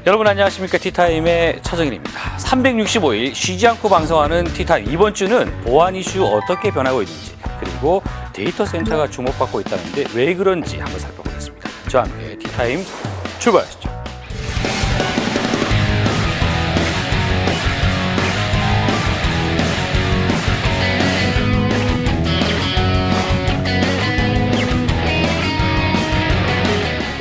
여러분 안녕하십니까. 티타임의 차정일입니다. 365일 쉬지 않고 방송하는 티타임. 이번 주는 보안 이슈 어떻게 변하고 있는지, 그리고 데이터 센터가 주목받고 있다는데 왜 그런지 한번 살펴보겠습니다. 저와 함께 티타임 출발하시죠.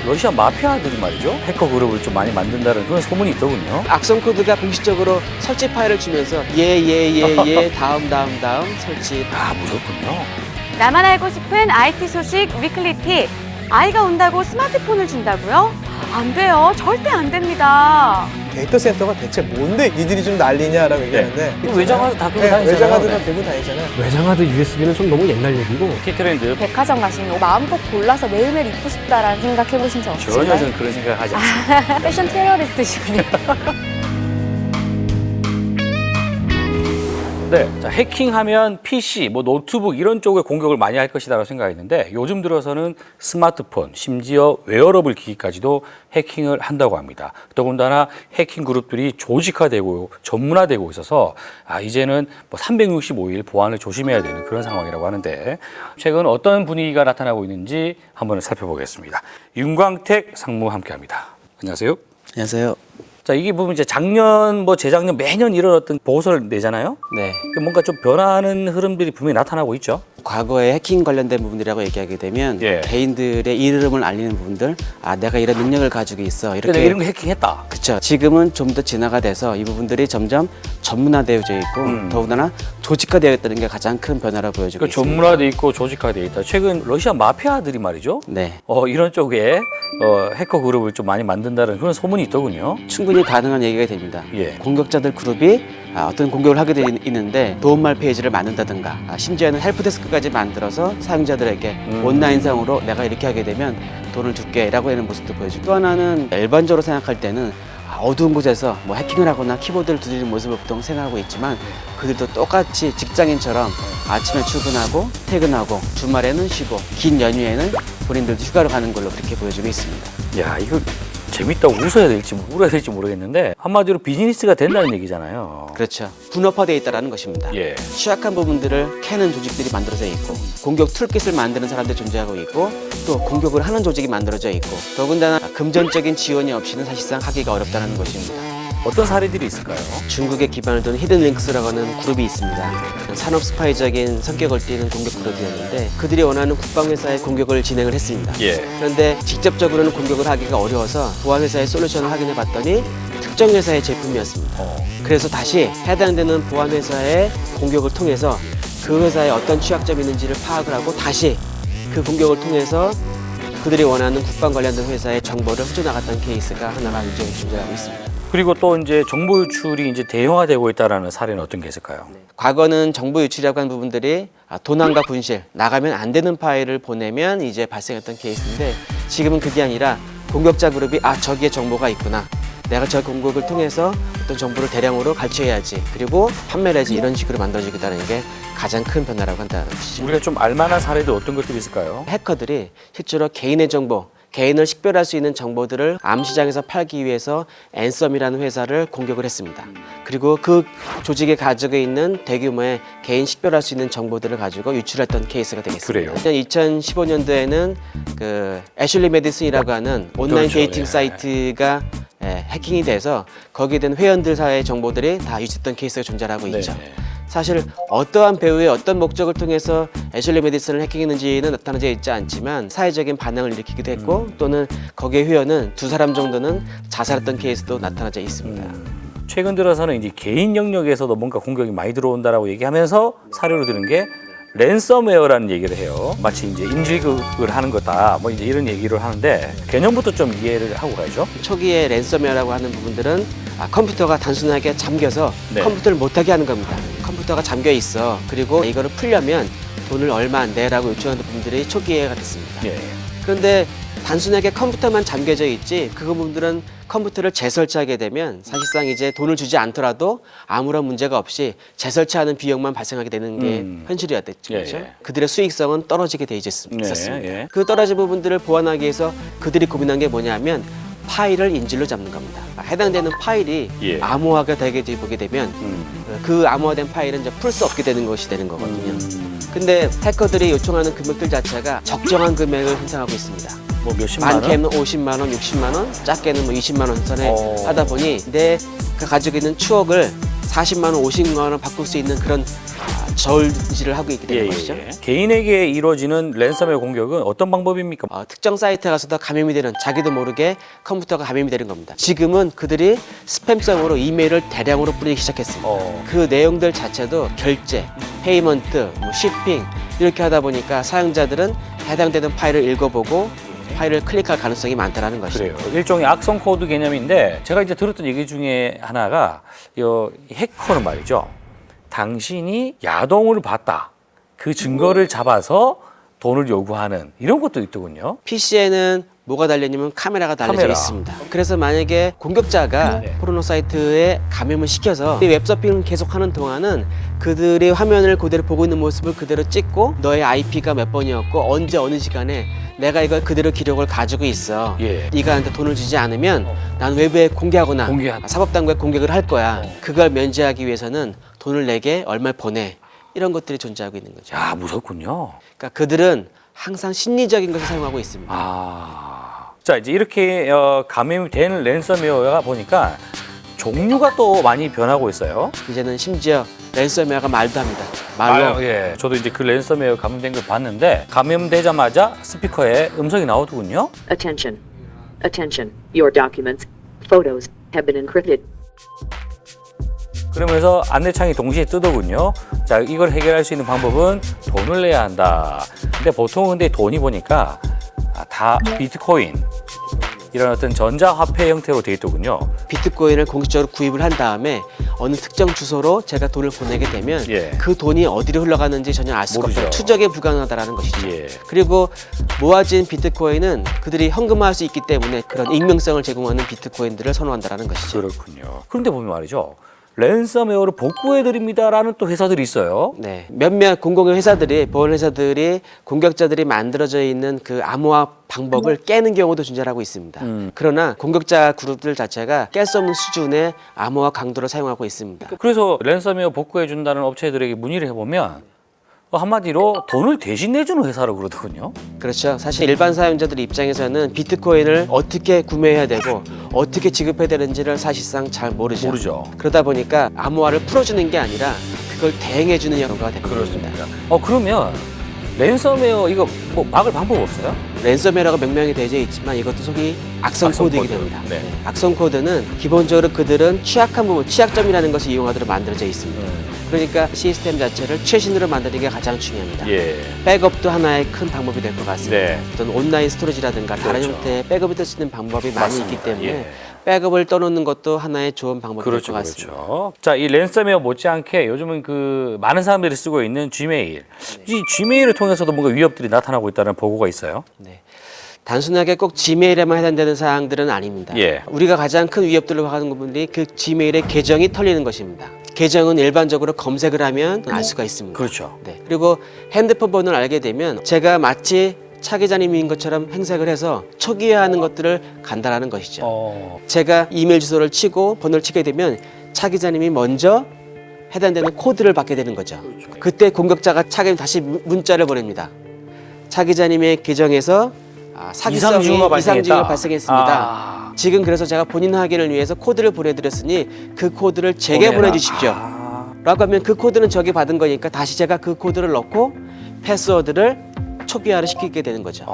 러시아 마피아들이 말이죠, 해커 그룹을 좀 많이 만든다는 그런 소문이 있더군요. 악성 코드가 공식적으로 설치 파일을 주면서 예 다음 설치. 아, 무섭군요. 나만 알고 싶은 IT 소식 위클리 팁. 아이가 온다고 스마트폰을 준다고요? 안 돼요. 절대 안 됩니다. 데이터 센터가 대체 뭔데 니들이 좀 난리냐라고 얘기하는데 외장하드 다 들고 다니잖아요. 외장하드가 들고 다니잖아요. 외장하드 USB는 좀 너무 옛날 얘기고 티트렌드 백화점 가시면 마음껏 골라서 매일매일 입고 싶다라는 생각 해보신 적 전혀 없으신가요? 저는 그런 생각 하지 않습니다. 패션 테러리스트시군요. 네, 자, 해킹하면 PC, 노트북 이런 쪽에 공격을 많이 할 것이라고 생각했는데 요즘 들어서는 스마트폰, 심지어 웨어러블 기기까지도 해킹을 한다고 합니다. 더군다나 해킹 그룹들이 조직화되고 전문화되고 있어서 이제는 365일 보안을 조심해야 되는 그런 상황이라고 하는데 최근 어떤 분위기가 나타나고 있는지 한번 살펴보겠습니다. 윤광택 상무 함께합니다. 안녕하세요. 안녕하세요. 자, 이게 보면 이제 작년, 재작년 매년 이런 어떤 보고서를 내잖아요. 네. 뭔가 좀 변화하는 흐름들이 분명히 나타나고 있죠. 과거에 해킹 관련된 부분이라고 얘기하게 되면 예. 개인들의 이름을 알리는 부분들, 내가 이런 능력을 가지고 있어 내가 이렇게. 이런 거 해킹했다. 그렇죠. 지금은 좀 더 진화가 돼서 이 부분들이 점점 전문화되어져 있고 더군다나 조직화되어 있다는 게 가장 큰 변화라고 보여지고 그 있습니다. 전문화돼 있고 조직화돼 있다. 최근 러시아 마피아들이 말이죠. 네. 이런 쪽에 해커 그룹을 좀 많이 만든다는 그런 소문이 있더군요. 충분히 가능한 얘기가 됩니다. 예. 공격자들 그룹이 어떤 공격을 하게 돼 있는데 도움말 페이지를 만든다든가 심지어는 헬프데스크까지 만들어서 사용자들에게 온라인상으로 내가 이렇게 하게 되면 돈을 줄게 라고 하는 모습도 보여주고, 또 하나는 일반적으로 생각할 때는 어두운 곳에서 해킹을 하거나 키보드를 두드리는 모습을 보통 생각하고 있지만 그들도 똑같이 직장인처럼 아침에 출근하고 퇴근하고 주말에는 쉬고 긴 연휴에는 본인들도 휴가를 가는 걸로 그렇게 보여지고 있습니다. 야, 이거 재밌다고 웃어야 될지 울어야 될지 모르겠는데 한마디로 비즈니스가 된다는 얘기잖아요. 그렇죠. 분업화되어 있다는 것입니다. 예. 취약한 부분들을 캐는 조직들이 만들어져 있고 공격 툴킷을 만드는 사람들이 존재하고 있고 또 공격을 하는 조직이 만들어져 있고 더군다나 금전적인 지원이 없이는 사실상 하기가 어렵다는 것입니다. 어떤 사례들이 있을까요? 중국에 기반을 둔 히든링크스라고 하는 그룹이 있습니다. 산업 스파이적인 성격을 띠는 공격 그룹이었는데 그들이 원하는 국방회사의 공격을 진행을 했습니다. 예. 그런데 직접적으로는 공격을 하기가 어려워서 보안회사의 솔루션을 확인해 봤더니 특정 회사의 제품이었습니다. 그래서 다시 해당되는 보안회사의 공격을 통해서 그 회사에 어떤 취약점이 있는지를 파악을 하고 다시 그 공격을 통해서 그들이 원하는 국방 관련된 회사의 정보를 훔쳐나갔던 케이스가 하나가 이제 존재하고 있습니다. 그리고 또 이제 정보 유출이 이제 대형화되고 있다라는 사례는 어떤 게 있을까요? 과거는 정보 유출이라고 하는 부분들이 도난과 분실, 나가면 안 되는 파일을 보내면 이제 발생했던 케이스인데 지금은 그게 아니라 공격자 그룹이 저기에 정보가 있구나. 내가 저 공격을 통해서 어떤 정보를 대량으로 갈취해야지. 그리고 판매를 해야지. 이런 식으로 만들어지겠다는 게 가장 큰 변화라고 한다는 것이죠. 우리가 좀 알만한 사례도 어떤 것들이 있을까요? 해커들이 실제로 개인의 정보, 개인을 식별할 수 있는 정보들을 암시장에서 팔기 위해서 앤썸이라는 회사를 공격을 했습니다. 그리고 그 조직에 가지고 있는 대규모의 개인 식별할 수 있는 정보들을 가지고 유출했던 케이스가 되겠습니다. 그래요? 2015년도에는 그 애슐리 메디슨이라고 하는 온라인 그렇죠. 데이팅 예. 사이트가 해킹이 돼서 거기에 된 회원들 사이의 정보들이 다 유출됐던 케이스가 존재하고 있죠. 네. 사실 어떠한 배우의 어떤 목적을 통해서 애슐리 메디슨을 해킹했는지는 나타나지 있지 않지만 사회적인 반응을 일으키기도 했고 또는 거기에 회원은 2사람 정도는 자살했던 케이스도 나타나져 있습니다. 최근 들어서는 이제 개인 영역에서도 뭔가 공격이 많이 들어온다라고 얘기하면서 사례로 드는 게 랜섬웨어라는 얘기를 해요. 마치 이제 인질극을 하는 거다. 이제 이런 얘기를 하는데 개념부터 좀 이해를 하고 가야죠. 초기에 랜섬웨어라고 하는 부분들은 컴퓨터가 단순하게 잠겨서 네. 컴퓨터를 못하게 하는 겁니다. 컴퓨터가 잠겨 있어. 그리고 이거를 풀려면 돈을 얼마 내라고 요청하는 부분들이 초기에가 됐습니다. 예. 그런데 단순하게 컴퓨터만 잠겨져 있지 그 부분들은 컴퓨터를 재설치하게 되면 사실상 이제 돈을 주지 않더라도 아무런 문제가 없이 재설치하는 비용만 발생하게 되는 게 현실이었죠. 그렇죠? 예. 그들의 수익성은 떨어지게 돼 있었습니다. 예. 그 떨어진 부분들을 보완하기 위해서 그들이 고민한 게 뭐냐면 파일을 인질로 잡는 겁니다. 해당되는 파일이 예. 암호화가 되게 보게 되면 그 암호화된 파일은 이제 풀 수 없게 되는 것이 되는 거거든요. 근데 해커들이 요청하는 금액들 자체가 적정한 금액을 형성하고 있습니다. 뭐 몇십만 원? 많게는 50만 원, 60만 원, 작게는 뭐 20만 원 선에 하다 보니 내가 가지고 있는 추억을 40만 원, 50만 원 바꿀 수 있는 그런 저울질을 하고 있게 되는 것이죠. 개인에게 이루어지는 랜섬웨어 공격은 어떤 방법입니까? 특정 사이트에 가서도 감염이 되는, 자기도 모르게 컴퓨터가 감염이 되는 겁니다. 지금은 그들이 스팸성으로 이메일을 대량으로 뿌리기 시작했습니다. 그 내용들 자체도 결제, 페이먼트, 뭐 쇼핑 이렇게 하다 보니까 사용자들은 해당되는 파일을 읽어보고 파일을 클릭할 가능성이 많다는 것이죠. 그래요. 일종의 악성 코드 개념인데 제가 이제 들었던 얘기 중에 하나가 이 해커는 말이죠. 당신이 야동을 봤다. 그 증거를 잡아서 돈을 요구하는 이런 것도 있더군요. PC에는 뭐가 달려있냐면 카메라가 달려져 카메라. 있습니다. 그래서 만약에 공격자가 포르노 사이트에 감염을 시켜서 웹서핑을 계속하는 동안은 그들의 화면을 그대로 보고 있는 모습을 그대로 찍고 너의 IP가 몇 번이었고 언제 어느 시간에 내가 이걸 그대로 기록을 가지고 있어. 네가 나한테 돈을 주지 않으면 난 외부에 공개하거나 사법당국에 공격을 할 거야. 그걸 면제하기 위해서는 돈을 내게 얼마를 보내. 이런 것들이 존재하고 있는 거죠. 야, 무섭군요. 그러니까 그들은 항상 심리적인 것을 사용하고 있습니다. 자, 이제 이렇게 감염이 되는 랜섬웨어가 보니까 종류가 또 많이 변하고 있어요. 이제는 심지어 랜섬웨어가 말도 합니다. 말로. 예. 저도 이제 그 랜섬웨어 감염된 걸 봤는데 감염되자마자 스피커에 음성이 나오더군요. Attention. Attention. Your documents, photos have been encrypted. 그러면서 안내창이 동시에 뜨더군요. 자, 이걸 해결할 수 있는 방법은 돈을 내야 한다. 근데 보통은 근데 돈이 보니까 다 비트코인 이런 어떤 전자화폐 형태로 되어 있더군요. 비트코인을 공식적으로 구입을 한 다음에 어느 특정 주소로 제가 돈을 보내게 되면 그 돈이 어디로 흘러가는지 전혀 알 수가 없어요. 추적이 불가능하다는 것이죠. 그리고 모아진 비트코인은 그들이 현금화할 수 있기 때문에 그런 익명성을 제공하는 비트코인들을 선호한다는 것이죠. 그렇군요. 그런데 보면 말이죠. 랜섬웨어를 복구해드립니다라는 또 회사들이 있어요. 네, 몇몇 공공의 회사들이, 보안 회사들이 공격자들이 만들어져 있는 그 암호화 방법을 깨는 경우도 존재하고 있습니다. 그러나 공격자 그룹들 자체가 깰 수 없는 수준의 암호화 강도를 사용하고 있습니다. 그래서 랜섬웨어 복구해준다는 업체들에게 문의를 해보면 한마디로 돈을 대신 내주는 회사라고 그러더군요. 그렇죠. 사실 일반 사용자들 입장에서는 비트코인을 어떻게 구매해야 되고 어떻게 지급해야 되는지를 사실상 잘 모르죠. 그러다 보니까 암호화를 풀어주는 게 아니라 그걸 대행해주는 경우가 됩니다. 그렇습니다. 그러면 랜섬웨어 이거 뭐 막을 방법 없어요? 랜섬웨어라고 명명이 되어 있지만 이것도 속이 악성 코드이기 됩니다. 악성 코드는 기본적으로 그들은 취약한 부분, 취약점이라는 것을 이용하도록 만들어져 있습니다. 그러니까 시스템 자체를 최신으로 만드는 게 가장 중요합니다. 백업도 하나의 큰 방법이 될 것 같습니다. 어떤 온라인 스토리지라든가 다른 형태의 백업이 될 수 있는 방법이 많이 있기 때문에 백업을 떠놓는 것도 하나의 좋은 방법이 될 것 같습니다. 자, 이 랜섬웨어 못지않게 요즘은 그 많은 사람들이 쓰고 있는 Gmail. 이 Gmail을 통해서도 뭔가 위협들이 나타나고 있다는 보고가 있어요. 네. 단순하게 꼭 Gmail에만 해당되는 사항들은 아닙니다. 우리가 가장 큰 위협들로 하는 부분이 그 Gmail의 계정이 털리는 것입니다. 계정은 일반적으로 검색을 하면 알 수가 있습니다. 네. 그리고 핸드폰 번호를 알게 되면 제가 마치 차 기자님인 것처럼 행색을 해서 초기화하는 것들을 간다라는 것이죠. 제가 이메일 주소를 치고 번호를 치게 되면 차 기자님이 먼저 해당되는 코드를 받게 되는 거죠. 그때 공격자가 차 기자님 다시 문자를 보냅니다. 차 기자님의 계정에서 사기성이 이상징후가 발생했습니다. 지금 그래서 제가 본인 확인을 위해서 코드를 보내드렸으니 그 코드를 제게 보내주십시오. 라고 하면 그 코드는 저기 받은 거니까 다시 제가 그 코드를 넣고 패스워드를 초기화를 시키게 되는 거죠.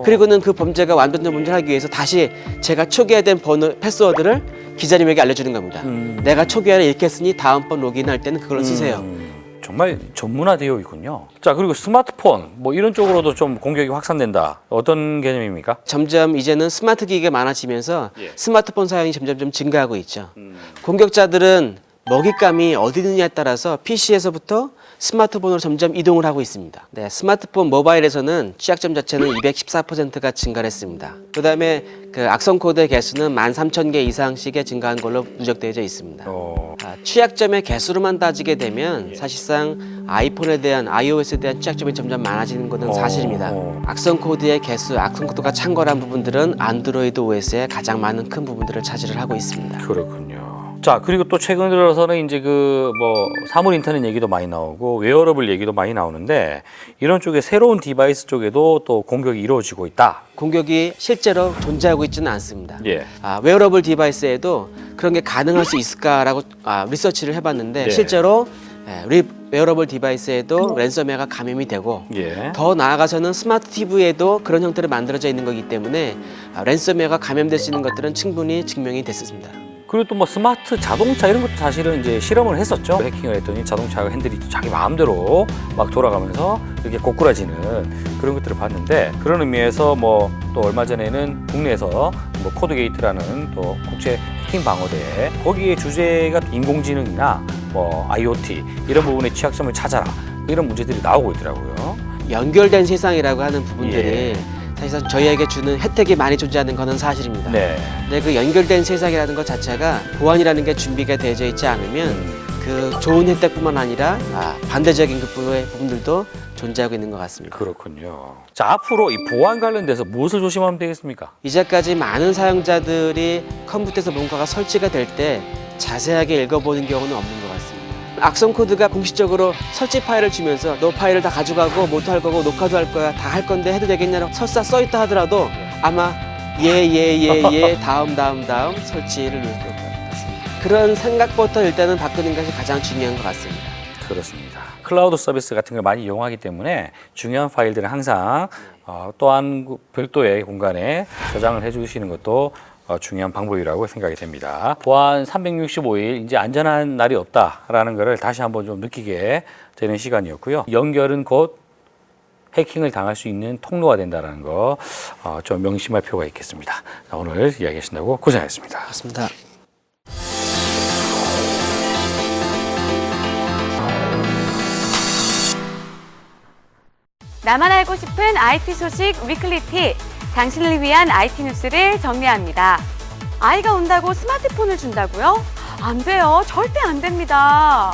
그리고는 그 범죄가 완전한 범죄를 하기 위해서 다시 제가 초기화된 번호, 패스워드를 기자님에게 알려주는 겁니다. 내가 초기화를 이렇게 했으니 다음번 로그인할 때는 그걸 쓰세요. 정말 전문화되어 있군요. 자, 그리고 스마트폰 뭐 이런 쪽으로도 좀 공격이 확산된다. 어떤 개념입니까? 점점 이제는 스마트 기기가 많아지면서 스마트폰 사용이 점점 좀 증가하고 있죠. 공격자들은 먹잇감이 어디 있느냐에 따라서 PC에서부터 스마트폰으로 점점 이동을 하고 있습니다. 네, 스마트폰 모바일에서는 취약점 자체는 214%가 증가를 했습니다. 그 다음에 그 악성 코드의 개수는 13,000개 이상씩의 증가한 걸로 누적되어 있습니다. 취약점의 개수로만 따지게 되면 사실상 아이폰에 대한 iOS에 대한 취약점이 점점 많아지는 것은 사실입니다. 악성 코드의 개수, 악성 코드가 창궐한 부분들은 안드로이드 OS의 가장 많은 큰 부분들을 차지를 하고 있습니다. 그렇군요. 자, 그리고 또 최근 들어서는 이제 그 뭐 사물 인터넷 얘기도 많이 나오고 웨어러블 얘기도 많이 나오는데 이런 쪽에 새로운 디바이스 쪽에도 또 공격이 이루어지고 있다. 공격이 실제로 존재하고 있지는 않습니다. 예. 웨어러블 디바이스에도 그런 게 가능할 수 있을까라고 리서치를 해봤는데 네. 실제로 웨어러블 디바이스에도 랜섬웨어가 감염이 되고 예. 더 나아가서는 스마트 TV에도 그런 형태로 만들어져 있는 거기 때문에 랜섬웨어가 감염될 수 있는 것들은 충분히 증명이 됐습니다. 그리고 또 뭐 스마트 자동차 이런 것도 사실은 이제 실험을 했었죠. 해킹을 했더니 자동차 핸들이 자기 마음대로 막 돌아가면서 이렇게 고꾸라지는 그런 것들을 봤는데 그런 의미에서 뭐 또 얼마 전에는 국내에서 뭐 코드게이트라는 또 국제 해킹 방어대회 거기에 주제가 인공지능이나 뭐 IoT 이런 부분의 취약점을 찾아라 이런 문제들이 나오고 있더라고요. 연결된 세상이라고 하는 부분들이 예. 사실상 저희에게 주는 혜택이 많이 존재하는 것은 사실입니다. 네. 근데 그 연결된 세상이라는 것 자체가 보안이라는 게 준비가 되어 있지 않으면 그 좋은 혜택뿐만 아니라 반대적인 부분들도 존재하고 있는 것 같습니다. 그렇군요. 자, 앞으로 이 보안 관련돼서 무엇을 조심하면 되겠습니까? 이제까지 많은 사용자들이 컴퓨터에서 뭔가가 설치가 될 때 자세하게 읽어보는 경우는 없는 것 같습니다. 악성 코드가 공식적으로 설치 파일을 주면서 너 파일을 다 가져가고 모토 할 거고 녹화도 할 거야 다 할 건데 해도 되겠냐고 설사 써있다 하더라도 아마 예 다음 설치를 누를 것 같습니다. 그런 생각부터 일단은 바꾸는 것이 가장 중요한 것 같습니다. 그렇습니다. 클라우드 서비스 같은 걸 많이 이용하기 때문에 중요한 파일들은 항상 또한 별도의 공간에 저장을 해주시는 것도 중요한 방법이라고 생각이 됩니다. 보안 365일 이제 안전한 날이 없다라는 것을 다시 한번 좀 느끼게 되는 시간이었고요. 연결은 곧 해킹을 당할 수 있는 통로가 된다는 거 좀 명심할 필요가 있겠습니다. 오늘 이야기하신다고 고생하셨습니다. 맞습니다. 나만 알고 싶은 IT 소식 위클리티. 당신을 위한 IT 뉴스를 정리합니다. 아이가 온다고 스마트폰을 준다고요? 안 돼요. 절대 안 됩니다.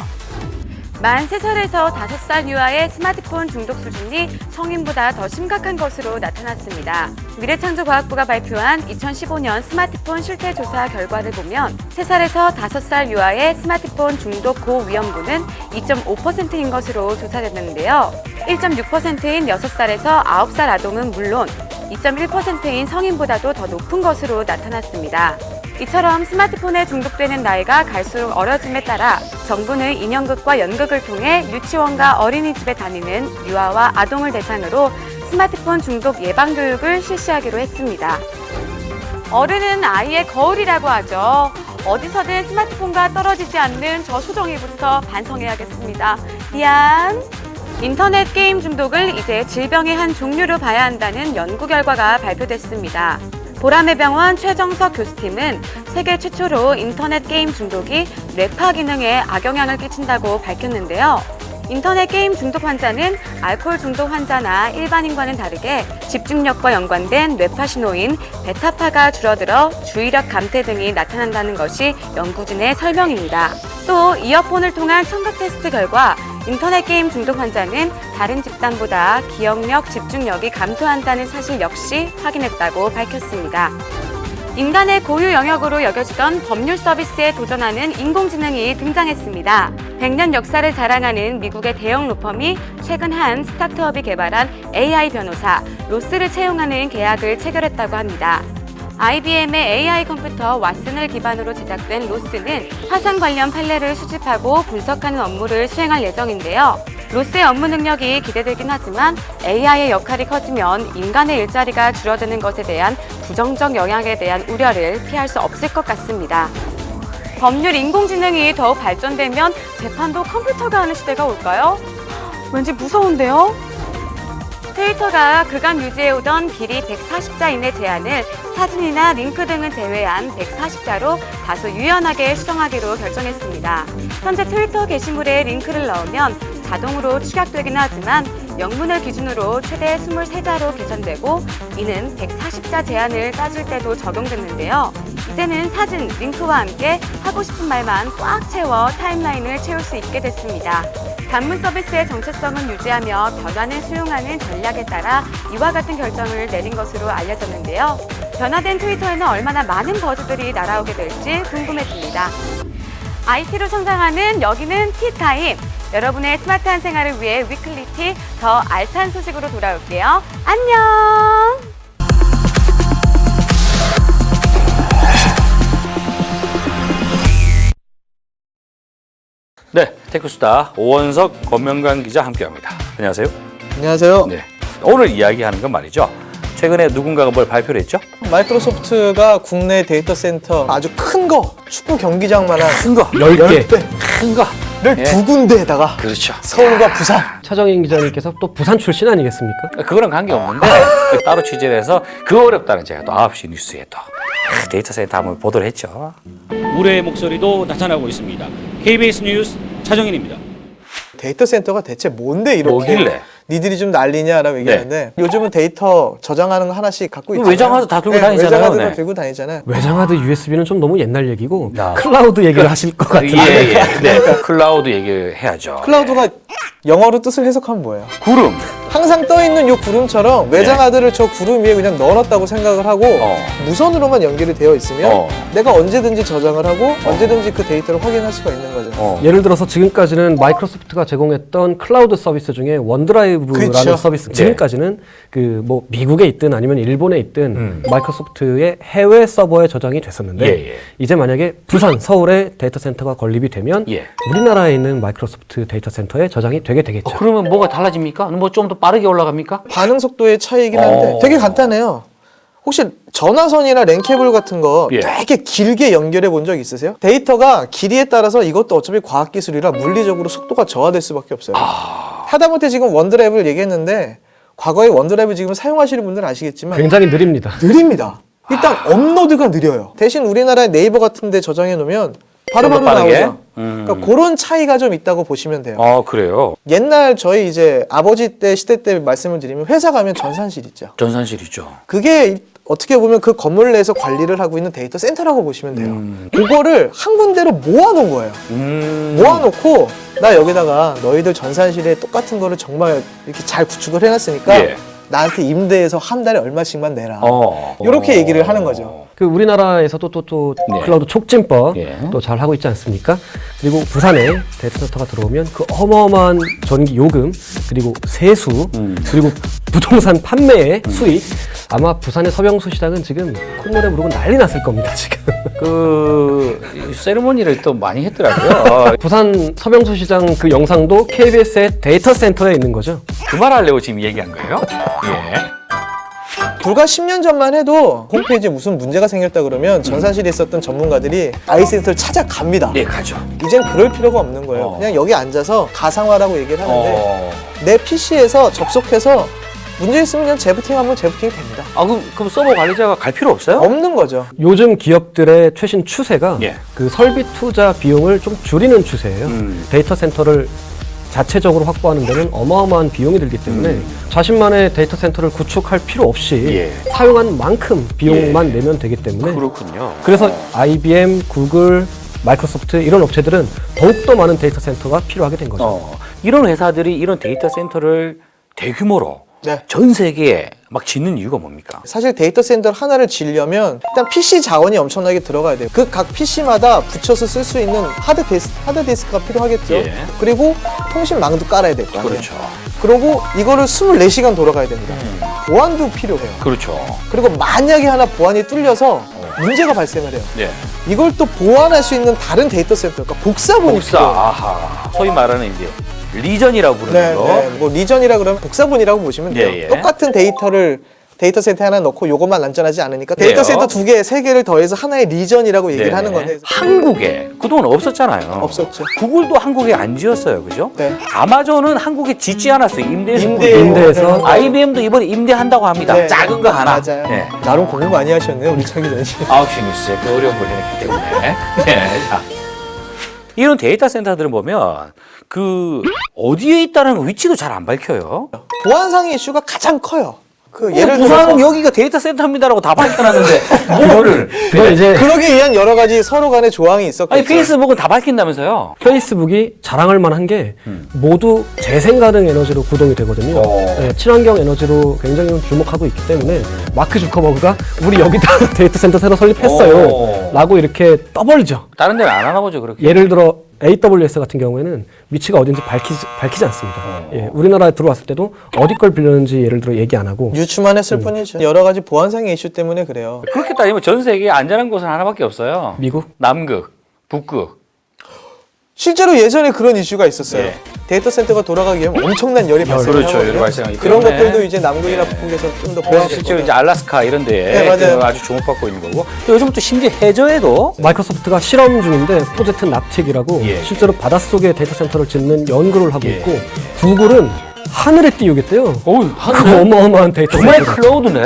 만 3살에서 5살 유아의 스마트폰 중독 수준이 성인보다 더 심각한 것으로 나타났습니다. 미래창조과학부가 발표한 2015년 스마트폰 실태조사 결과를 보면 3살에서 5살 유아의 스마트폰 중독 고위험군은 2.5%인 것으로 조사됐는데요. 1.6%인 6살에서 9살 아동은 물론 2.1%인 성인보다도 더 높은 것으로 나타났습니다. 이처럼 스마트폰에 중독되는 나이가 갈수록 어려짐에 따라 정부는 인형극과 연극을 통해 유치원과 어린이집에 다니는 유아와 아동을 대상으로 스마트폰 중독 예방 교육을 실시하기로 했습니다. 어른은 아이의 거울이라고 하죠. 어디서든 스마트폰과 떨어지지 않는 저 소정이부터 반성해야겠습니다. 미안. 인터넷 게임 중독을 이제 질병의 한 종류로 봐야 한다는 연구 결과가 발표됐습니다. 보라매 병원 최정석 교수팀은 세계 최초로 인터넷 게임 중독이 뇌파 기능에 악영향을 끼친다고 밝혔는데요. 인터넷 게임 중독 환자는 알코올 중독 환자나 일반인과는 다르게 집중력과 연관된 뇌파 신호인 베타파가 줄어들어 주의력 감퇴 등이 나타난다는 것이 연구진의 설명입니다. 또 이어폰을 통한 청각 테스트 결과 인터넷 게임 중독 환자는 다른 집단보다 기억력, 집중력이 감소한다는 사실 역시 확인했다고 밝혔습니다. 인간의 고유 영역으로 여겨지던 법률 서비스에 도전하는 인공지능이 등장했습니다. 100년 역사를 자랑하는 미국의 대형 로펌이 최근 한 스타트업이 개발한 AI 변호사 로스를 채용하는 계약을 체결했다고 합니다. IBM의 AI 컴퓨터 왓슨을 기반으로 제작된 로스는 화상 관련 판례를 수집하고 분석하는 업무를 수행할 예정인데요. 로스의 업무 능력이 기대되긴 하지만 AI의 역할이 커지면 인간의 일자리가 줄어드는 것에 대한 부정적 영향에 대한 우려를 피할 수 없을 것 같습니다. 법률 인공지능이 더욱 발전되면 재판도 컴퓨터가 하는 시대가 올까요? 왠지 무서운데요? 트위터가 그간 유지해오던 길이 140자 이내 제한을 사진이나 링크 등은 제외한 140자로 다소 유연하게 수정하기로 결정했습니다. 현재 트위터 게시물에 링크를 넣으면 자동으로 축약되긴 하지만 영문을 기준으로 최대 23자로 개선되고 이는 140자 제한을 따질 때도 적용됐는데요. 이제는 사진, 링크와 함께 하고 싶은 말만 꽉 채워 타임라인을 채울 수 있게 됐습니다. 단문 서비스의 정체성은 유지하며 변화는 수용하는 전략에 따라 이와 같은 결정을 내린 것으로 알려졌는데요. 변화된 트위터에는 얼마나 많은 버즈들이 날아오게 될지 궁금해집니다. IT로 성장하는 여기는 티타임. 여러분의 스마트한 생활을 위해 위클리티 더 알찬 소식으로 돌아올게요. 안녕! 네, 테크수다 오원석 권명관 기자 함께합니다. 안녕하세요. 안녕하세요. 네, 오늘 이야기하는 건 말이죠. 최근에 누군가가 뭘 발표를 했죠? 마이크로소프트가 국내 데이터 센터 아주 큰 거, 축구 경기장만한 큰 거, 10개. 큰 거. 를 예. 두 군데에다가 그렇죠. 서울과 부산. 차정인 기자님께서 또 부산 출신 아니겠습니까? 그거랑 관계없는데 따로 취재를 해서 그 어렵다는 제가 또 9시 뉴스에 또 데이터 센터 한번 보도를 했죠. 우려의 목소리도 나타나고 있습니다. KBS 뉴스 차정인입니다. 데이터 센터가 대체 뭔데 이렇게 뭐길래? 니들이 좀 난리냐라고 얘기하는데 요즘은 데이터 저장하는 거 하나씩 갖고 있잖아요. 외장하드 다 들고 다니잖아요. 외장하드 다 네. 들고 다니잖아요. 외장하드 USB는 좀 너무 옛날 얘기고 야. 클라우드 얘기를 하실 것 같은데. 예, 예. 네. 클라우드 얘기를 해야죠. 클라우드가 영어로 뜻을 해석하면 뭐예요? 구름. 항상 떠 있는 요 구름처럼 외장하드를 저 구름 위에 그냥 넣어놨다고 생각을 하고 무선으로만 연결이 되어 있으면 내가 언제든지 저장을 하고 언제든지 그 데이터를 확인할 수가 있는 거죠. 예를 들어서 지금까지는 마이크로소프트가 제공했던 클라우드 서비스 중에 원드라이브라는 그렇죠. 서비스, 지금까지는 그 뭐 미국에 있든 아니면 일본에 있든 마이크로소프트의 해외 서버에 저장이 됐었는데 예, 예. 이제 만약에 부산, 서울에 데이터 센터가 건립이 되면 예. 우리나라에 있는 마이크로소프트 데이터 센터에 저장이 되게 되겠죠. 그러면 뭐가 달라집니까? 뭐 좀 더 빠르게 올라갑니까? 반응 속도의 차이이긴 한데 되게 간단해요. 혹시 전화선이나 랜케이블 같은 거 예. 되게 길게 연결해 본 적 있으세요? 데이터가 길이에 따라서 이것도 어차피 과학기술이라 물리적으로 속도가 저하될 수밖에 없어요. 하다못해 지금 원드라이브를 얘기했는데 과거에 원드라이브 지금 사용하시는 분들은 아시겠지만 굉장히 느립니다. 느립니다. 일단 업로드가 느려요. 대신 우리나라의 네이버 같은 데 저장해 놓으면 바로바로 좀 더 빠르게? 나오죠. 그러니까 그런 차이가 좀 있다고 보시면 돼요. 그래요. 옛날 저희 이제 아버지 때 시대 때 말씀을 드리면 회사 가면 전산실 있죠. 전산실이죠. 그게 어떻게 보면 그 건물 내에서 관리를 하고 있는 데이터 센터라고 보시면 돼요. 그거를 한 군데로 모아놓은 거예요. 모아놓고 나 여기다가 너희들 전산실에 똑같은 거를 정말 이렇게 잘 구축을 해놨으니까 예. 나한테 임대해서 한 달에 얼마씩만 내라. 어. 이렇게 얘기를 하는 거죠. 그 우리나라에서도 또 네. 클라우드 촉진법 예. 또 잘 하고 있지 않습니까? 그리고 부산에 데이터 센터가 들어오면 그 어마어마한 전기 요금 그리고 세수 그리고 부동산 판매의 수익 아마 부산의 서병수 시장은 지금 콧노래 부르고 난리 났을 겁니다 지금. 그 세리머니를 또 많이 했더라고요. 부산 서병수 시장 그 영상도 KBS의 데이터 센터에 있는 거죠. 그 말 하려고 지금 얘기한 거예요? 예. 불과 10년 전만 해도 홈페이지에 무슨 문제가 생겼다 그러면 전산실에 있었던 전문가들이 아이센터를 찾아갑니다. 예, 가죠. 이젠 그럴 필요가 없는 거예요. 그냥 여기 앉아서 가상화라고 얘기를 하는데 어. 내 PC에서 접속해서 문제 있으면 그냥 재부팅하면 재부팅이 됩니다. 그럼 서버 관리자가 갈 필요 없어요? 없는 거죠. 요즘 기업들의 최신 추세가 예. 그 설비 투자 비용을 좀 줄이는 추세예요. 데이터 센터를 자체적으로 확보하는 데는 어마어마한 비용이 들기 때문에 자신만의 데이터 센터를 구축할 필요 없이 예. 사용한 만큼 비용만 내면 되기 때문에 그렇군요. 그래서 IBM, 구글, 마이크로소프트 이런 업체들은 더욱더 많은 데이터 센터가 필요하게 된 거죠. 이런 회사들이 이런 데이터 센터를 대규모로 네. 전 세계에 막 짓는 이유가 뭡니까? 사실 데이터 센터 하나를 지으려면 일단 PC 자원이 엄청나게 들어가야 돼요. 그 각 PC마다 붙여서 쓸 수 있는 하드디스크가 필요하겠죠. 예. 그리고 통신망도 깔아야 될 거 아니에요. 그렇죠. 그리고 이거를 24시간 돌아가야 됩니다. 보안도 필요해요. 그렇죠. 그리고 만약에 하나 보안이 뚫려서 문제가 발생을 해요. 예. 이걸 또 보완할 수 있는 다른 데이터 센터, 그러니까 복사본이 필요해요. 아하. 소위 말하는 이제 리전이라고 부르는 네, 거. 네. 뭐 리전이라 그러면 복사본이라고 보시면 돼요. 예, 예. 똑같은 데이터를 데이터 센터 하나 넣고 요것만 안전하지 않으니까 데이터 그래요? 센터 2개, 3개를 더해서 하나의 리전이라고 얘기를 네네. 하는 건데 한국에 그동안 없었잖아요. 없었죠. 구글도 한국에 안 지었어요, 그죠? 네. 아마존은 한국에 짓지 않았어요. 임대해서. 임대해서. IBM도 이번에 임대한다고 합니다. 네. 작은 거 하나. 맞아요. 네. 나름 공부 많이 하셨네요, 우리 차 기자님. 9시 뉴스에 그 어려운 걸 해냈기 때문에. 네. 자, 이런 데이터 센터들은 보면 그 어디에 있다는 위치도 잘 안 밝혀요. 보안상의 이슈가 가장 커요. 그 예를 예를 부산은 들어서 여기가 데이터 센터입니다라고 다 밝혀놨는데 뭐를? 그건 이제 그러기 위한 여러 가지 서로 간의 조항이 있었겠죠. 아니 페이스북은 다 밝힌다면서요? 페이스북이 자랑할 만한 게 모두 재생 가능 에너지로 구동이 되거든요. 어. 네, 친환경 에너지로 굉장히 좀 주목하고 있기 때문에 마크 주커버그가 우리 여기다 데이터 센터 새로 설립했어요. 오. 라고 이렇게 떠벌죠. 다른 데는 안 하나 보죠 그렇게. 예를 들어 AWS 같은 경우에는 위치가 어딘지 밝히지 않습니다. 예, 우리나라에 들어왔을 때도 어디 걸 빌렸는지 예를 들어 얘기 안 하고 유추만 했을 뿐이죠. 여러 가지 보안상의 이슈 때문에 그래요. 그렇게 따지면 전 세계에 안전한 곳은 하나밖에 없어요. 미국 남극, 북극. 실제로 예전에 그런 이슈가 있었어요. 예. 데이터 센터가 돌아가기 위해 엄청난 열이 발생하거든요. 그렇죠. 열이 발생하기 그런 때문에. 것들도 이제 남극이나 북극에서 좀 더 그래서 보완될 실제로 거예요. 이제 알라스카 이런 데에 네, 맞아요. 그 아주 주목받고 있는 거고 또 요즘 또 심지어 해저에도 마이크로소프트가 실험 중인데 프로젝트 납틱이라고 예. 실제로 바닷속에 데이터 센터를 짓는 연구를 하고 예. 있고 구글은 하늘에 띄우겠대요. 어우 그 어마어마한 데이터 정말 센터가. 클라우드네?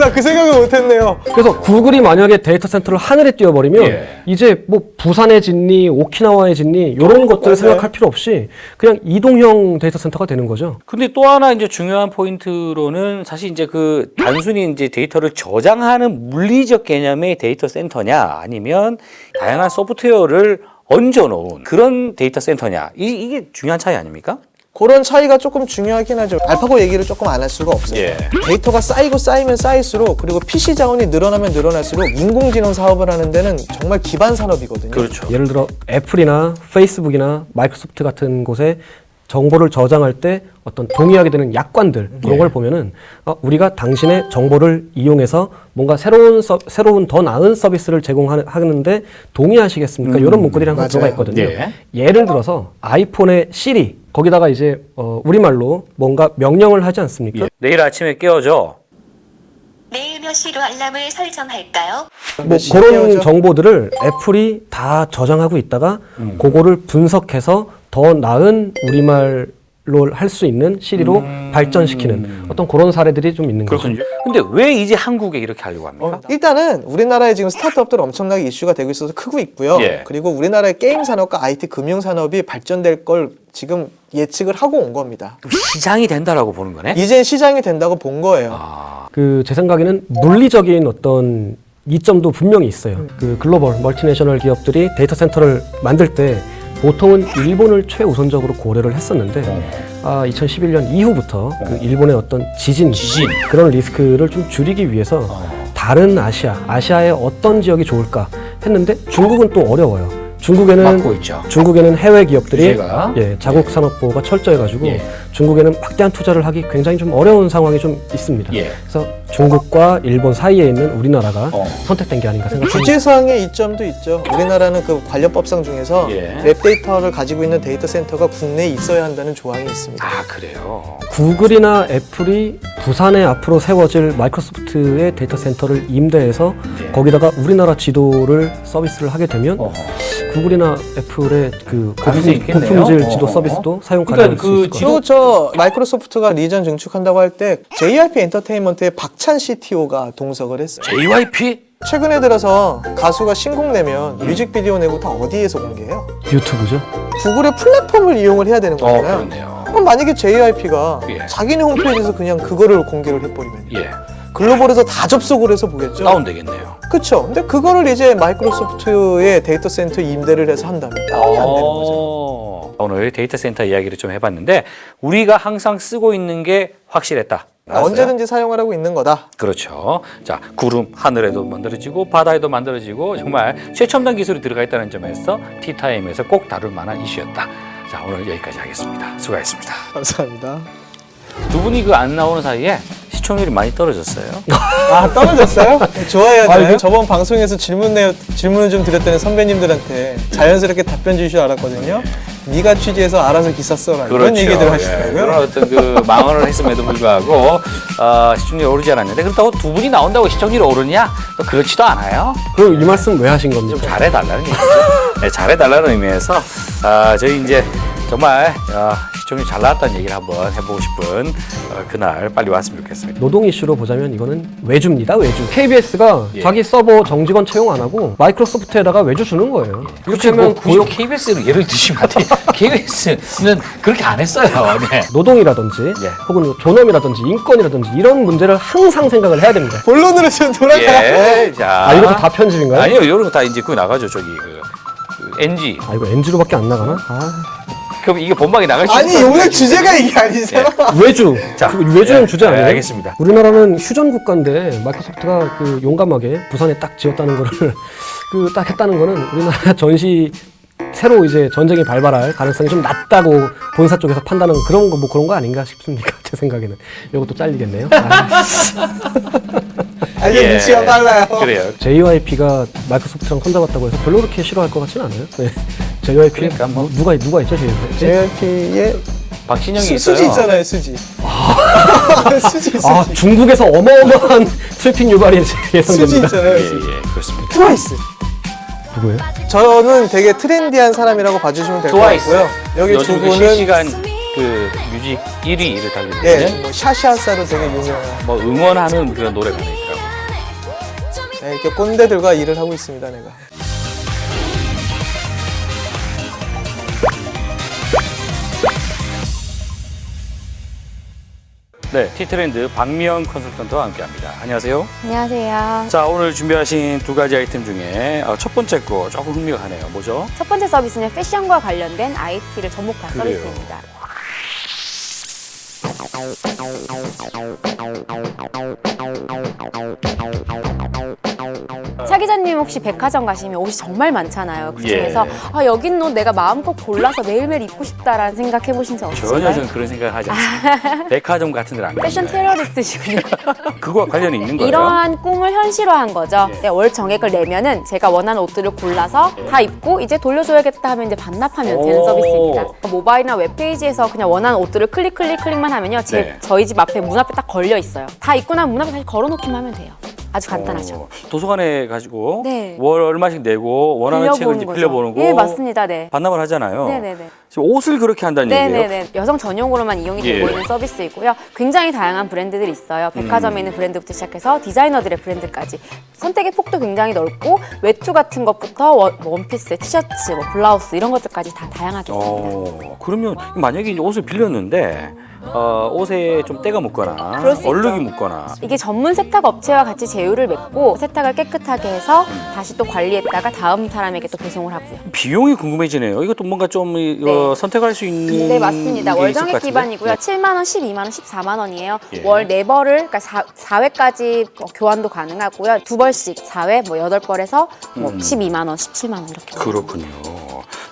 나 그 생각을 못했네요. 그래서 구글이 만약에 데이터 센터를 하늘에 띄워버리면 예. 이제 뭐 부산에 짓니 오키나와에 짓니 이런 것들 맞아요. 생각할 필요 없이 그냥 이동형 데이터 센터가 되는 거죠. 근데 또 하나 이제 중요한 포인트로는 사실 이제 그 단순히 이제 데이터를 저장하는 물리적 개념의 데이터 센터냐 아니면 다양한 소프트웨어를 얹어 놓은 그런 데이터 센터냐 이게 중요한 차이 아닙니까? 그런 차이가 조금 중요하긴 하죠. 알파고 얘기를 조금 안 할 수가 없어요. 예. 데이터가 쌓이고 쌓이면 쌓일수록 그리고 PC 자원이 늘어나면 늘어날수록 인공지능 사업을 하는 데는 정말 기반 산업이거든요. 그렇죠. 예를 들어 애플이나 페이스북이나 마이크로소프트 같은 곳에 정보를 저장할 때 어떤 동의하게 되는 약관들 그런 걸 보면은 우리가 당신의 정보를 이용해서 뭔가 새로운 더 나은 서비스를 제공하는데 동의하시겠습니까? 이런 문구들이 항상 맞아요. 들어가 있거든요. 예. 예를 들어서 아이폰의 시리 거기다가 이제 우리말로 뭔가 명령을 하지 않습니까? 예. 내일 아침에 깨워줘. 내일 몇 시로 알람을 설정할까요? 뭐 그런 정보들을 애플이 다 저장하고 있다가 그거를 분석해서 더 나은 우리말로 할 수 있는 시리로 발전시키는 어떤 그런 사례들이 좀 있는 거죠. 그렇군요. 근데 왜 이제 한국에 이렇게 하려고 합니까? 일단은 우리나라에 지금 스타트업들 엄청나게 이슈가 되고 있어서 크고 있고요. 예. 그리고 우리나라의 게임 산업과 IT 금융 산업이 발전될 걸 지금 예측을 하고 온 겁니다. 시장이 된다라고 보는 거네. 이젠 시장이 된다고 본 거예요. 제 생각에는 물리적인 어떤 이점도 분명히 있어요. 그 글로벌 멀티내셔널 기업들이 데이터 센터를 만들 때 보통은 일본을 최우선적으로 고려를 했었는데 2011년 이후부터 그 일본의 어떤 지진 그런 리스크를 좀 줄이기 위해서 다른 아시아의 어떤 지역이 좋을까 했는데 중국은 또 어려워요. 막고 있죠. 중국에는 해외 기업들이 규제가. 자국 산업보호가 철저해가지고 예. 중국에는 막대한 투자를 하기 굉장히 좀 어려운 상황이 좀 있습니다. 예. 그래서 중국과 일본 사이에 있는 우리나라가 어. 선택된 게 아닌가 생각합니다. 규제상의 이점도 있죠. 우리나라는 그 관련법상 중에서 예. 웹 데이터를 가지고 있는 데이터 센터가 국내에 있어야 한다는 조항이 있습니다. 아 그래요. 구글이나 애플이 부산에 앞으로 세워질 마이크로소프트의 데이터 센터를 임대해서 거기다가 우리나라 지도를 서비스를 하게 되면 구글이나 애플의 그 가능성이 있겠네요. 고품질 지도 서비스도 사용 그러니까 가능할 수 있을 것 같아요. 그리고 저 마이크로소프트가 리전 증축한다고 할 때 JYP 엔터테인먼트의 박찬 CTO가 동석을 했어요. JYP? 최근에 들어서 가수가 신곡 내면 뮤직비디오 내고 다 어디에서 공개해요? 유튜브죠. 구글의 플랫폼을 이용을 해야 되는 거잖아요. 그렇네요. 그럼 만약에 JYP가 예. 자기네 홈페이지에서 그냥 그거를 공개를 해버리면 예. 글로벌에서 다 접속을 해서 보겠죠. 다운되겠네요. 그렇죠. 근데 그거를 이제 마이크로소프트의 데이터 센터 임대를 해서 한다면 다운이 안 되는 거죠. 오늘 데이터 센터 이야기를 좀 해봤는데 우리가 항상 쓰고 있는 게 확실했다. 알았어요? 언제든지 사용을 하고 있는 거다. 그렇죠. 자, 구름 하늘에도 만들어지고 바다에도 만들어지고 정말 최첨단 기술이 들어가 있다는 점에서 티타임에서 꼭 다룰 만한 이슈였다. 자, 오늘 여기까지 하겠습니다. 수고하셨습니다. 감사합니다. 두 분이 그 안 나오는 사이에 시청률이 많이 떨어졌어요. 아, 떨어졌어요? 좋아해야 되나요? 저번 방송에서 질문을 좀 드렸더니 선배님들한테 자연스럽게 답변 주실 줄 알았거든요. 네가 취재해서 알아서 기사 써라 이런 그렇죠. 얘기들 예, 하시더라고요. 그런 어떤 그 망언을 했음에도 불구하고 시청률이 오르지 않았는데 그렇다고 두 분이 나온다고 시청률이 오르냐? 또 그렇지도 않아요. 그럼 이 말씀 왜 하신 좀 겁니까? 잘해달라는 얘기죠. 네, 잘해달라는 의미에서 저희 이제 정말 시청률 잘 나왔다는 얘기를 한번 해보고 싶은 그날 빨리 왔으면 좋겠습니다. 노동 이슈로 보자면 이거는 외주입니다. 외주. KBS가 예. 자기 서버 정직원 채용 안 하고 마이크로소프트에다가 외주 주는 거예요. 이렇게 하면 굳이 KBS를 예를 드시면 안 돼요. KBS는 그렇게 안 했어요. 네. 노동이라든지 예. 혹은 존엄이라든지 인권이라든지 이런 문제를 항상 생각을 해야 됩니다. 본론으로 좀 돌아가요. 예, 자. 아, 이것도 다 편집인가요? 아니요, 이런 거 다 이제 그거 나가죠. 저기 그 NG. 아, 이거 NG로밖에 안 나가나? 아, 그럼 이게 본방에 나갈 수 아니 있는 오늘 주제가 이게 아니잖아. 외주. 자, 그 외주는 예, 주제 아니에요? 알겠습니다. 우리나라는 휴전 국가인데 마이크로소프트가 그 용감하게 부산에 딱 지었다는 거를 그 딱 했다는 거는 우리나라 전시 새로 이제 전쟁이 발발할 가능성이 좀 낮다고 본사 쪽에서 판단하는 그런 거 뭐 그런 거 아닌가 싶습니까? 제 생각에는 이것도 잘리겠네요. 아. 아니 예. 눈치가 빨라요. 그래요. JYP가 마이크로소프트랑 손잡았다고 해서 별로 그렇게 싫어할 것 같지는 않아요. 네. JYP 그러니까 뭐. 누가 있죠 JYP? JYP의 박신영이 있어요. 수지 있잖아요, 수지. 수지 아 중국에서 어마어마한 트래픽 유발이 수지 예상됩니다. 있잖아요. 예, 예, 그렇습니다. 트와이스. 누구예요? 저는 되게 트렌디한 사람이라고 봐주시면 될 것 트와이스. 같고요. 여기 두 요즘 그 분은 실시간 그 뮤직 1위를 달리는 예, 뭐 샤샤사로 되게 유명한 뭐 응원하는 그런 노래가 있더라고요. 네, 이렇게 꼰대들과 일을 하고 있습니다, 내가. 네, 티트렌드 박미영 컨설턴트와 함께합니다. 안녕하세요. 안녕하세요. 자, 오늘 준비하신 두 가지 아이템 중에 첫 번째 거 조금 흥미가 가네요. 뭐죠? 첫 번째 서비스는 패션과 관련된 IT를 접목한 그래요. 서비스입니다. 차 기자님 혹시 백화점 가시면 옷이 정말 많잖아요. 그중에서 예. 여긴 옷 내가 마음껏 골라서 매일매일 입고 싶다라는 생각 해보신 적 전혀 없으신가요? 저는 그런 생각을 하지 않습니다. 백화점 같은 데는 안 패션 갑니다. 테러리스트시군요. 그거와 관련이 있는 거예요? 이러한 꿈을 현실화한 거죠. 예. 네, 월 정액을 내면은 제가 원하는 옷들을 골라서 다 입고 이제 돌려줘야겠다 하면 이제 반납하면 되는 오. 서비스입니다. 모바일이나 웹페이지에서 그냥 원하는 옷들을 클릭만 하면요. 네. 저희 집 앞에 문 앞에 딱 걸려 있어요. 다 입고 나면 문 앞에 다시 걸어놓기만 하면 돼요. 아주 간단하죠. 도서관에 가지고 네. 월 얼마씩 내고 원하는 책을 이제 거죠. 빌려보는 거 예, 맞습니다. 네. 반납을 하잖아요. 네네네. 지금 옷을 그렇게 한다는 얘기예요? 네네네. 여성 전용으로만 이용이 되고 예. 있는 서비스이고요. 굉장히 다양한 브랜드들이 있어요. 백화점에 있는 브랜드부터 시작해서 디자이너들의 브랜드까지. 선택의 폭도 굉장히 넓고 외투 같은 것부터 원피스, 티셔츠, 뭐 블라우스 이런 것들까지 다 다양하게 있습니다. 그러면 만약에 이제 옷을 빌렸는데 옷에 좀 때가 묻거나 그럴 수 얼룩이 있죠. 묻거나 이게 전문 세탁 업체와 같이 제휴를 맺고 세탁을 깨끗하게 해서 다시 또 관리했다가 다음 사람에게 또 배송을 하고요. 비용이 궁금해지네요. 이것도 뭔가 좀 선택할 수 있는 네, 맞습니다. 게 있을 것 월정액 같은데? 기반이고요. 네. 7만 원, 12만 원, 14만 원이에요. 예. 월 4벌을 그러니까 4회까지 교환도 가능하고요. 2벌씩 4회 뭐 8벌에서 뭐 12만 원, 17만 원 이렇게. 그렇군요.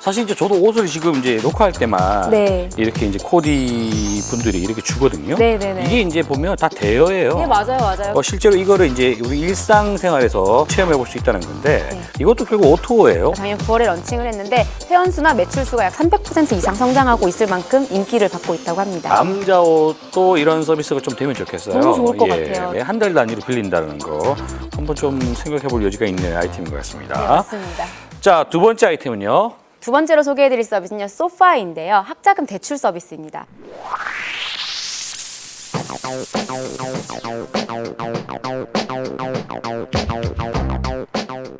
사실 이제 저도 옷을 지금 이제 녹화할 때만 네. 이렇게 이제 코디 분들이 이렇게 주거든요. 네네네. 이게 이제 보면 다 대여예요. 네, 맞아요. 실제로 이거를 이제 우리 일상생활에서 체험해 볼 수 있다는 건데 네. 이것도 결국 오토예요. 작년 9월에 런칭을 했는데 회원수나 매출 수가 약 300% 이상 성장하고 있을 만큼 인기를 받고 있다고 합니다. 남자 옷도 이런 서비스가 좀 되면 좋겠어요. 너무 좋을 것 같아요. 한 달 단위로 빌린다는 거 한번 좀 생각해 볼 여지가 있는 아이템인 것 같습니다. 네, 맞습니다. 자, 두 번째 아이템은요. 두 번째로 소개해드릴 서비스는요. 소파인데요. 학자금 대출 서비스입니다.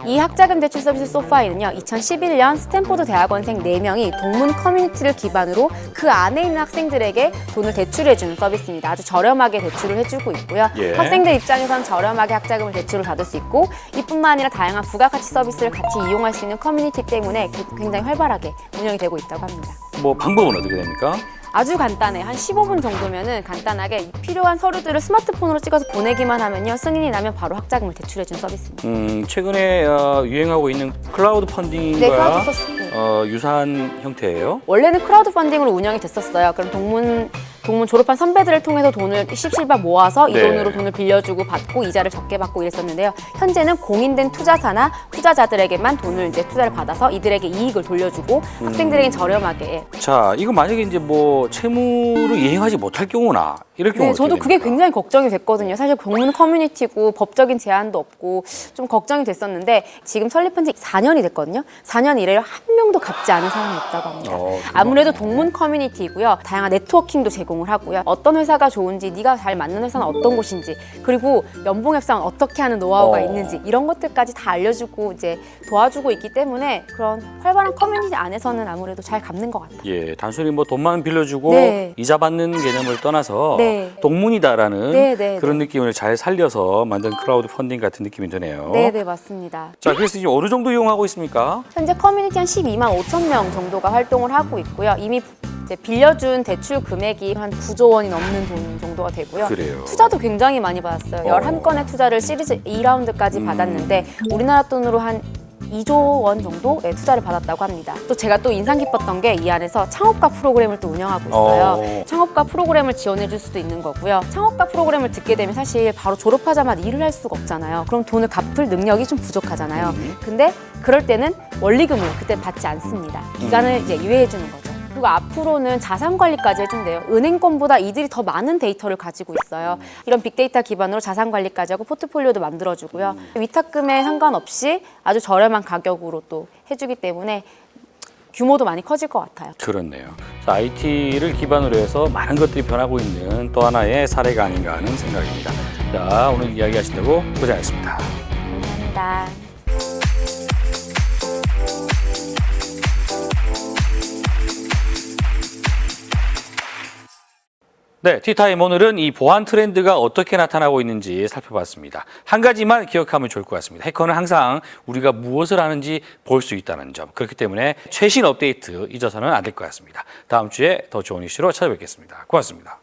이 학자금 대출 서비스 소파인은요. 2011년 스탠포드 대학원생 4명이 동문 커뮤니티를 기반으로 그 안에 있는 학생들에게 돈을 대출해주는 서비스입니다. 아주 저렴하게 대출을 해주고 있고요. 예. 학생들 입장에선 저렴하게 학자금을 대출을 받을 수 있고 이뿐만 아니라 다양한 부가가치 서비스를 같이 이용할 수 있는 커뮤니티 때문에 굉장히 활발하게 운영이 되고 있다고 합니다. 뭐 방법은 어떻게 됩니까? 아주 간단해요. 한 15분 정도면은 간단하게 필요한 서류들을 스마트폰으로 찍어서 보내기만 하면요. 승인이 나면 바로 학자금을 대출해준 서비스입니다. 최근에 유행하고 있는 클라우드 펀딩과 네, 크라우드 소스. 네. 유사한 형태예요. 원래는 크라우드 펀딩으로 운영이 됐었어요. 그럼 동문 동문 졸업한 선배들을 통해서 돈을 십실반 모아서 이 네. 돈으로 돈을 빌려주고 받고 이자를 적게 받고 이랬었는데요. 현재는 공인된 투자사나 투자자들에게만 돈을 이제 투자를 받아서 이들에게 이익을 돌려주고 학생들에게 저렴하게. 자, 이거 만약에 이제 뭐 채무를 이행하지 못할 경우나 이럴 경우 네, 어떻게 저도 그게 됩니까? 굉장히 걱정이 됐거든요. 사실 동문 커뮤니티고 법적인 제한도 없고 좀 걱정이 됐었는데 지금 설립한 지 4년이 됐거든요. 4년 이래로 한 명도 갚지 않은 사람이 없다고 합니다. 아무래도 동문 커뮤니티이고요. 다양한 네트워킹도 제공을 하고요. 어떤 회사가 좋은지, 네가 잘 맞는 회사는 어떤 곳인지, 그리고 연봉 협상은 어떻게 하는 노하우가 있는지 이런 것들까지 다 알려주고 이제 도와주고 있기 때문에 그런 활발한 커뮤니티 안에서는 아무래도 잘 갚는 것 같아요. 예, 단순히 뭐 돈만 빌려주고 네. 이자 받는 개념을 떠나서 네. 동문이다라는 네, 네, 그런 네. 느낌을 잘 살려서 만든 크라우드 펀딩 같은 느낌이 드네요. 네, 네, 맞습니다. 자, 그래서 지금 어느 정도 이용하고 있습니까? 현재 커뮤니티 한 12만 5천 명 정도가 활동을 하고 있고요. 이미 이제 빌려준 대출 금액이 한 9조 원이 넘는 돈 정도가 되고요. 그래요. 투자도 굉장히 많이 받았어요. 11건의 투자를 시리즈 2라운드까지 받았는데 우리나라 돈으로 한 2조 원 정도 투자를 받았다고 합니다. 또 제가 또 인상 깊었던 게 이 안에서 창업가 프로그램을 또 운영하고 있어요. 창업가 프로그램을 지원해 줄 수도 있는 거고요. 창업가 프로그램을 듣게 되면 사실 바로 졸업하자마자 일을 할 수가 없잖아요. 그럼 돈을 갚을 능력이 좀 부족하잖아요. 근데 그럴 때는 원리금을 그때 받지 않습니다. 기간을 이제 유예해 주는 거죠. 그리고 앞으로는 자산 관리까지 해준대요. 은행권보다 이들이 더 많은 데이터를 가지고 있어요. 이런 빅데이터 기반으로 자산 관리까지 하고 포트폴리오도 만들어주고요. 위탁금에 상관없이 아주 저렴한 가격으로 또 해주기 때문에 규모도 많이 커질 것 같아요. 그렇네요. 자, IT를 기반으로 해서 많은 것들이 변하고 있는 또 하나의 사례가 아닌가 하는 생각입니다. 자, 오늘 이야기 하시려고 고생하셨습니다. 감사합니다. 네, 티타임 오늘은 이 보안 트렌드가 어떻게 나타나고 있는지 살펴봤습니다. 한 가지만 기억하면 좋을 것 같습니다. 해커는 항상 우리가 무엇을 하는지 볼 수 있다는 점. 그렇기 때문에 최신 업데이트 잊어서는 안 될 것 같습니다. 다음 주에 더 좋은 이슈로 찾아뵙겠습니다. 고맙습니다.